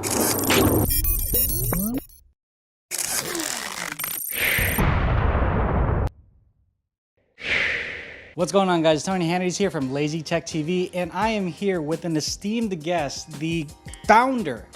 What's going on, guys? Tony Hannity's here from Lazy Tech TV, and I am here with an esteemed guest, the founder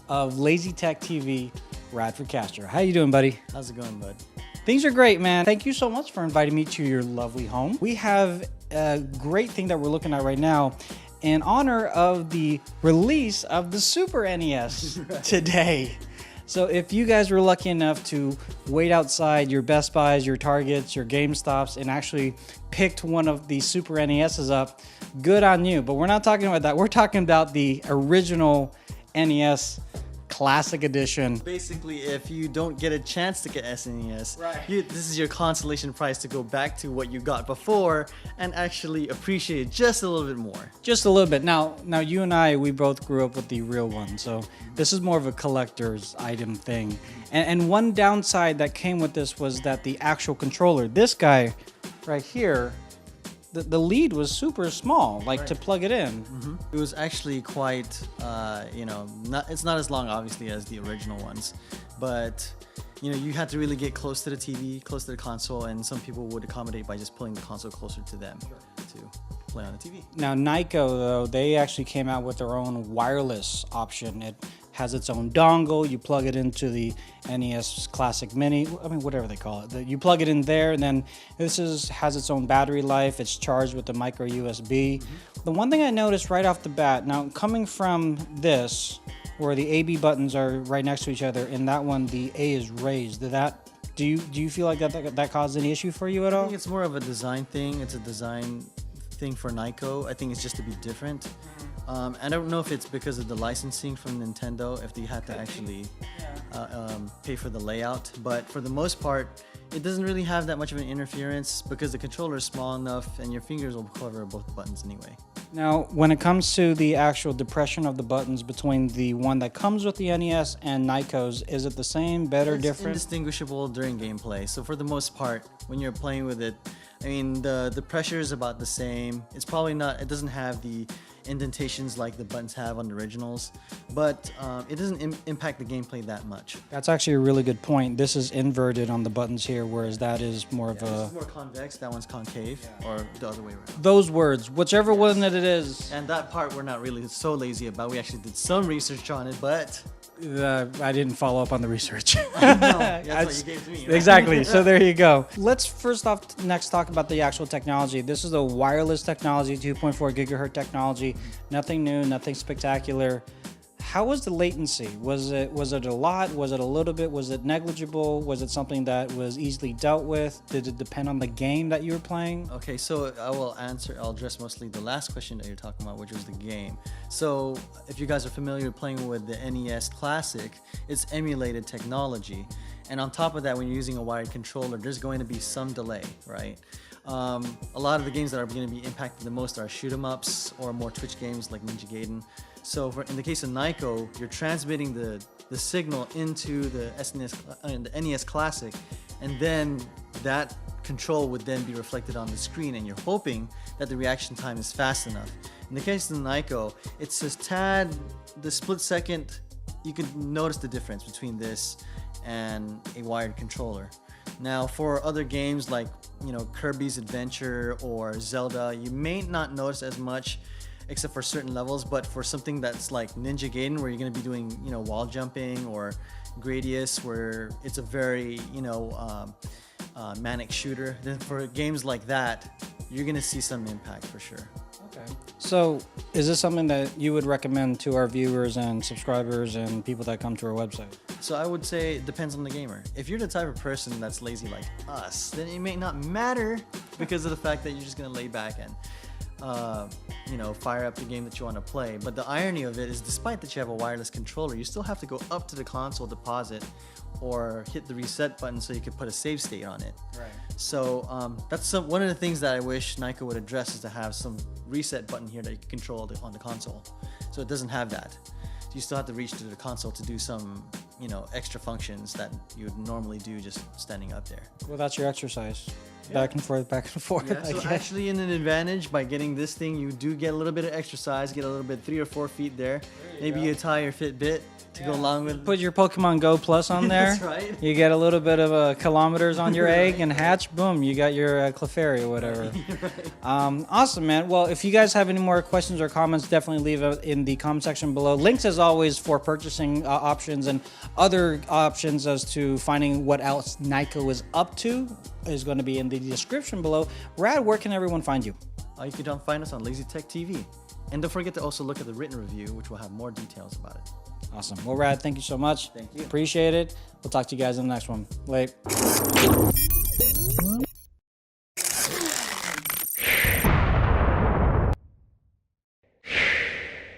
of Lazy Tech TV, Radford Castro. How you doing, buddy? How's it going, bud? Things are great, man. Thank you so much for inviting me to your lovely home. We have a great thing that we're looking at right now in honor of the release of the Super NES today. So if you guys were lucky enough to wait outside your Best Buys, your Targets, your GameStops, and actually picked one of the Super NESs up, good on you. But we're not talking about that. We're talking about the original NES Classic Edition. Basically, if you don't get a chance to get SNES, Right. This is your consolation prize to go back to what you got before and actually appreciate it just a little bit more. Just a little bit. Now you and I, we both grew up with the real one, so this is more of a collector's item thing. And one downside that came with this was that the actual controller, this guy right here, the lead was super small, like to plug it in. It was actually quite, it's not as long, obviously, as the original ones, but you had to really get close to the TV, close to the console, and some people would accommodate by just pulling the console closer to them to play on the TV. Now, Nyko, though, they actually came out with their own wireless option. It has its own dongle. You plug it into the NES Classic Mini, whatever they call it. You plug it in there, and then has its own battery life. It's charged with the micro USB. The one thing I noticed right off the bat, now coming from this, where the A, B buttons are right next to each other, and that one, the A is raised. Do you feel like that caused any issue for you at all? I think it's more of a design thing. It's a design thing for Nyko. I think it's just to be different. I don't know if it's because of the licensing from Nintendo, if they had to actually pay for the layout, but for the most part, it doesn't really have that much of an interference because the controller is small enough and your fingers will cover both buttons anyway. Now, when it comes to the actual depression of the buttons between the one that comes with the NES and Nyko's, is it the same, better, It's different? indistinguishable during gameplay. So for the most part, when you're playing with it, the pressure is about the same. It's probably not, it doesn't have the indentations like the buttons have on the originals, but it doesn't impact the gameplay that much. That's actually a really good point. This is inverted on the buttons here, whereas that is more of This a... is more convex, that one's concave, or the other way around. Those words, whichever one that it is. And that part we're not really so lazy about. We actually did some research on it, but... I didn't follow up on the research. No, that's what you gave to me, right? Exactly. So there you go. Let's first off next talk about the actual technology. This is a wireless technology, 2.4 gigahertz technology. Nothing new, nothing spectacular. How was the latency? Was it a lot? Was it a little bit? Was it negligible? Was it something that was easily dealt with? Did it depend on the game that you were playing? Okay, so I'll address mostly the last question that you're talking about, which was the game. So if you guys are familiar with playing with the NES Classic, it's emulated technology. And on top of that, when you're using a wired controller, there's going to be some delay, right? A lot of the games that are going to be impacted the most are shoot 'em ups or more Twitch games like Ninja Gaiden. So in the case of Nyko, you're transmitting the signal into the NES Classic, and then that control would then be reflected on the screen, and you're hoping that the reaction time is fast enough. In the case of Nyko, it's just the split second, you can notice the difference between this and a wired controller. Now, for other games like Kirby's Adventure or Zelda, you may not notice as much, except for certain levels, but for something that's like Ninja Gaiden, where you're going to be doing wall jumping, or Gradius, where it's a very manic shooter, then for games like that, you're going to see some impact for sure. Okay. So is this something that you would recommend to our viewers and subscribers and people that come to our website? So I would say it depends on the gamer. If you're the type of person that's lazy like us, then it may not matter because of the fact that you're just going to lay back and fire up the game that you want to play. But the irony of it is, despite that you have a wireless controller, you still have to go up to the console to pause it or hit the reset button so you can put a save state on it. Right. So that's one of the things that I wish Nyko would address, is to have some reset button here that you can control on the console. So it doesn't have that. So you still have to reach to the console to do some extra functions that you would normally do just standing up there. Well, that's your exercise. back and forth, back and forth. Yeah, so actually in an advantage by getting this thing, you do get a little bit of exercise, get a little bit 3 or 4 feet there. Maybe you tie your Fitbit to go along with. Put your Pokemon Go Plus on there. That's right. You get a little bit of kilometers on your egg and hatch. Boom, you got your Clefairy or whatever. Right. Awesome, man. Well, if you guys have any more questions or comments, definitely leave it in the comment section below. Links, as always, for purchasing options and other options as to finding what else Nyko is up to is going to be in the description below. Rad, where can everyone find you? You can find us on Lazy Tech TV. And don't forget to also look at the written review, which will have more details about it. Awesome. Well, Rad, thank you so much. Thank you. Appreciate it. We'll talk to you guys in the next one. Later.